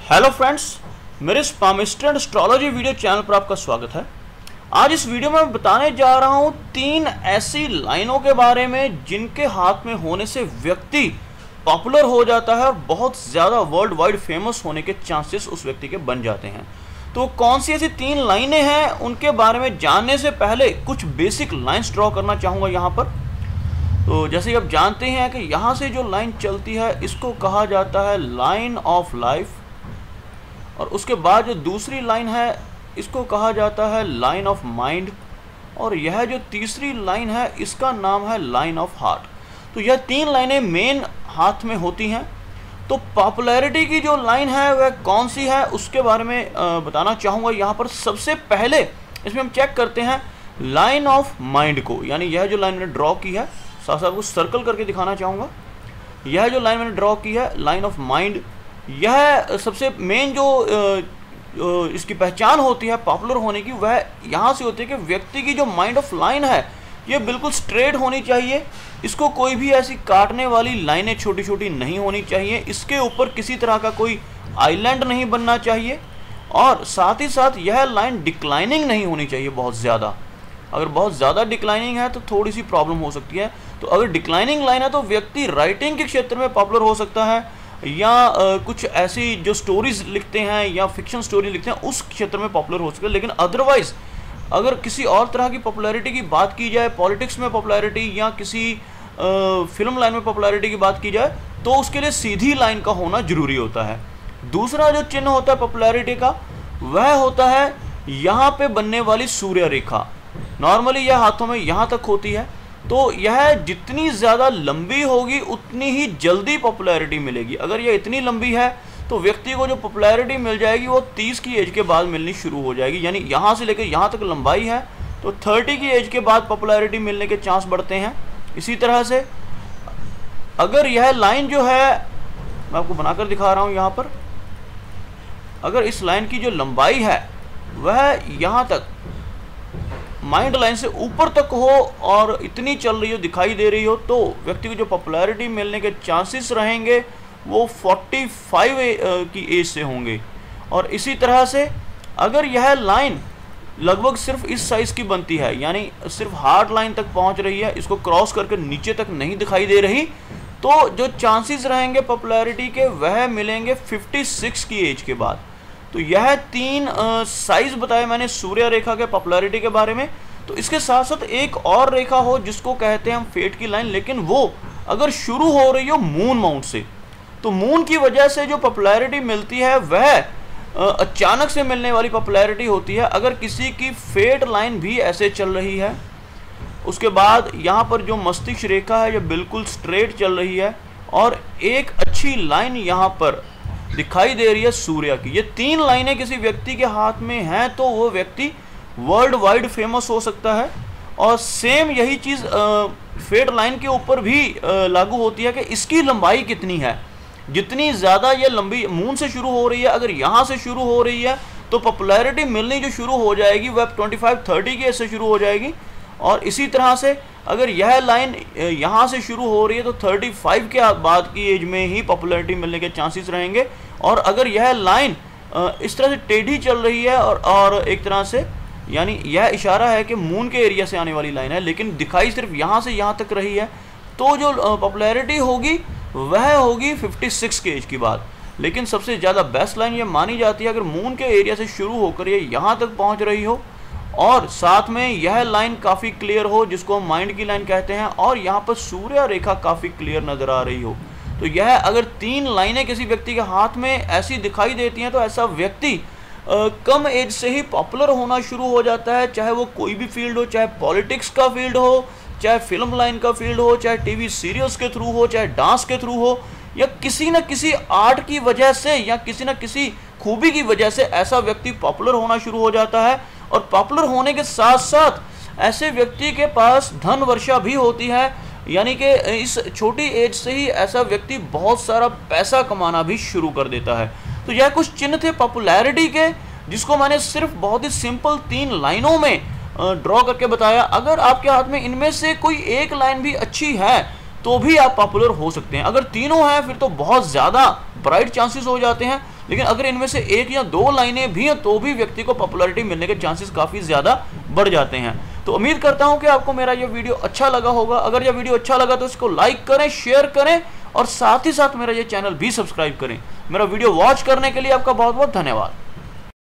Hello friends, मेरे स्पामिस्टर astrology video channel पर आपका स्वागत है। आज इस वीडियो में मैं बताने जा रहा हूं 3 ऐसी लाइनों के बारे में जिनके हाथ में होने से व्यक्ति पॉपुलर हो जाता है और बहुत ज़्यादा वर्ल्ड वाइड फेमस होने के चांसेस उस व्यक्ति के बन जाते हैं। तो कौन सी ऐसी 3 लाइनें हैं, उनके बारे में जानने से पहले कुछ बेसिक लाइन्स ड्रॉ करना चाहूँगा यहाँ पर। तो जैसे कि आप जानते हैं कि यहाँ से जो लाइन चलती है इसको कहा जाता है लाइन ऑफ लाइफ, और उसके बाद जो दूसरी लाइन है इसको कहा जाता है लाइन ऑफ माइंड, और यह जो तीसरी लाइन है इसका नाम है लाइन ऑफ हार्ट। तो यह 3 लाइनें मेन हाथ में होती हैं। तो पॉपुलैरिटी की जो लाइन है वह कौन सी है उसके बारे में बताना चाहूँगा यहाँ पर। सबसे पहले इसमें हम चेक करते हैं लाइन ऑफ माइंड को, यानी यह जो लाइन मैंने ड्रॉ की है, साथ साथ को सर्कल करके दिखाना चाहूँगा। यह जो लाइन मैंने ड्रॉ की है लाइन ऑफ माइंड, यह सबसे मेन जो इसकी पहचान होती है पॉपुलर होने की, वह यहाँ से होती है कि व्यक्ति की जो माइंड ऑफ लाइन है ये बिल्कुल स्ट्रेट होनी चाहिए। इसको कोई भी ऐसी काटने वाली लाइनें छोटी छोटी नहीं होनी चाहिए, इसके ऊपर किसी तरह का कोई आइलैंड नहीं बनना चाहिए, और साथ ही साथ यह लाइन डिक्लाइनिंग नहीं होनी चाहिए बहुत ज़्यादा। अगर बहुत ज़्यादा डिक्लाइनिंग है तो थोड़ी सी प्रॉब्लम हो सकती है। तो अगर डिक्लाइनिंग लाइन है तो व्यक्ति राइटिंग के क्षेत्र में पॉपुलर हो सकता है, या कुछ ऐसी जो स्टोरीज लिखते हैं या फिक्शन स्टोरी लिखते हैं उस क्षेत्र में पॉपुलर हो सकते हैं। लेकिन अदरवाइज अगर किसी और तरह की पॉपुलैरिटी की बात की जाए, पॉलिटिक्स में पॉपुलैरिटी या किसी फिल्म लाइन में पॉपुलैरिटी की बात की जाए, तो उसके लिए सीधी लाइन का होना जरूरी होता है। दूसरा जो चिन्ह होता है पॉपुलैरिटी का वह होता है यहाँ पे बनने वाली सूर्य रेखा। नॉर्मली यह हाथों में यहाँ तक होती है, तो यह जितनी ज़्यादा लंबी होगी उतनी ही जल्दी पॉपुलैरिटी मिलेगी। अगर यह इतनी लंबी है तो व्यक्ति को जो पॉपुलैरिटी मिल जाएगी वो 30 की एज के बाद मिलनी शुरू हो जाएगी, यानी यहाँ से लेकर यहाँ तक लंबाई है तो 30 की एज के बाद पॉपुलैरिटी मिलने के चांस बढ़ते हैं। इसी तरह से अगर यह लाइन जो है, मैं आपको बनाकर दिखा रहा हूँ यहाँ पर, अगर इस लाइन की जो लंबाई है वह यहाँ तक माइंड लाइन से ऊपर तक हो और इतनी चल रही हो, दिखाई दे रही हो, तो व्यक्ति को जो पॉपुलैरिटी मिलने के चांसेस रहेंगे वो 45 की एज से होंगे। और इसी तरह से अगर यह लाइन लगभग सिर्फ इस साइज़ की बनती है, यानी सिर्फ हार्ड लाइन तक पहुंच रही है, इसको क्रॉस करके नीचे तक नहीं दिखाई दे रही, तो जो चांसेस रहेंगे पॉपुलैरिटी के वह मिलेंगे 56 की एज के बाद। तो यह 3 साइज बताए मैंने सूर्य रेखा के पॉपुलैरिटी के बारे में। तो इसके साथ साथ एक और रेखा हो जिसको कहते हैं हम फेट की लाइन, लेकिन वो अगर शुरू हो रही हो मून माउंट से, तो मून की वजह से जो पॉपुलैरिटी मिलती है वह अचानक से मिलने वाली पॉपुलैरिटी होती है। अगर किसी की फेट लाइन भी ऐसे चल रही है, उसके बाद यहाँ पर जो मस्तिष्क रेखा है जो बिल्कुल स्ट्रेट चल रही है, और एक अच्छी लाइन यहाँ पर दिखाई दे रही है सूर्य की, ये 3 लाइनें किसी व्यक्ति के हाथ में हैं तो वो व्यक्ति वर्ल्ड वाइड फेमस हो सकता है। और सेम यही चीज़ फेट लाइन के ऊपर भी लागू होती है कि इसकी लंबाई कितनी है। जितनी ज़्यादा ये लंबी मून से शुरू हो रही है, अगर यहाँ से शुरू हो रही है तो पॉपुलैरिटी मिलनी जो शुरू हो जाएगी वह 25-30 की ऐसे शुरू हो जाएगी। और इसी तरह से अगर यह लाइन यहाँ से शुरू हो रही है तो 35 के बाद की एज में ही पॉपुलैरिटी मिलने के चांसेस रहेंगे। और अगर यह लाइन इस तरह से टेढ़ी चल रही है और एक तरह से, यानी यह इशारा है कि मून के एरिया से आने वाली लाइन है, लेकिन दिखाई सिर्फ यहाँ से यहाँ तक रही है, तो जो पॉपुलैरिटी होगी वह होगी 56 के एज की बाद। लेकिन सबसे ज़्यादा बेस्ट लाइन ये मानी जाती है अगर मून के एरिया से शुरू होकर ये यहाँ तक पहुँच रही हो, और साथ में यह लाइन काफ़ी क्लियर हो जिसको हम माइंड की लाइन कहते हैं, और यहाँ पर सूर्य रेखा काफ़ी क्लियर नज़र आ रही हो। तो यह अगर 3 लाइनें किसी व्यक्ति के हाथ में ऐसी दिखाई देती हैं तो ऐसा व्यक्ति कम एज से ही पॉपुलर होना शुरू हो जाता है, चाहे वो कोई भी फील्ड हो, चाहे पॉलिटिक्स का फील्ड हो, चाहे फिल्म लाइन का फील्ड हो, चाहे टीवी सीरियल्स के थ्रू हो, चाहे डांस के थ्रू हो, या किसी न किसी आर्ट की वजह से या किसी न किसी खूबी की वजह से ऐसा व्यक्ति पॉपुलर होना शुरू हो जाता है। और पॉपुलर होने के साथ साथ ऐसे व्यक्ति के पास धन वर्षा भी होती है, यानी कि इस छोटी एज से ही ऐसा व्यक्ति बहुत सारा पैसा कमाना भी शुरू कर देता है। तो यह कुछ चिन्ह थे पॉपुलैरिटी के जिसको मैंने सिर्फ बहुत ही सिंपल 3 लाइनों में ड्रॉ करके बताया। अगर आपके हाथ में इनमें से कोई एक लाइन भी अच्छी है तो भी आप पॉपुलर हो सकते हैं। अगर तीनों हैं फिर तो बहुत ज़्यादा ब्राइट चांसेस हो जाते हैं। लेकिन अगर इनमें से एक या दो लाइनें भी हैं तो भी व्यक्ति को पॉपुलैरिटी मिलने के चांसेस काफ़ी ज़्यादा बढ़ जाते हैं। तो उम्मीद करता हूं कि आपको मेरा यह वीडियो अच्छा लगा होगा। अगर यह वीडियो अच्छा लगा तो इसको लाइक करें, शेयर करें और साथ ही साथ मेरा ये चैनल भी सब्सक्राइब करें। मेरा वीडियो वॉच करने के लिए आपका बहुत बहुत धन्यवाद।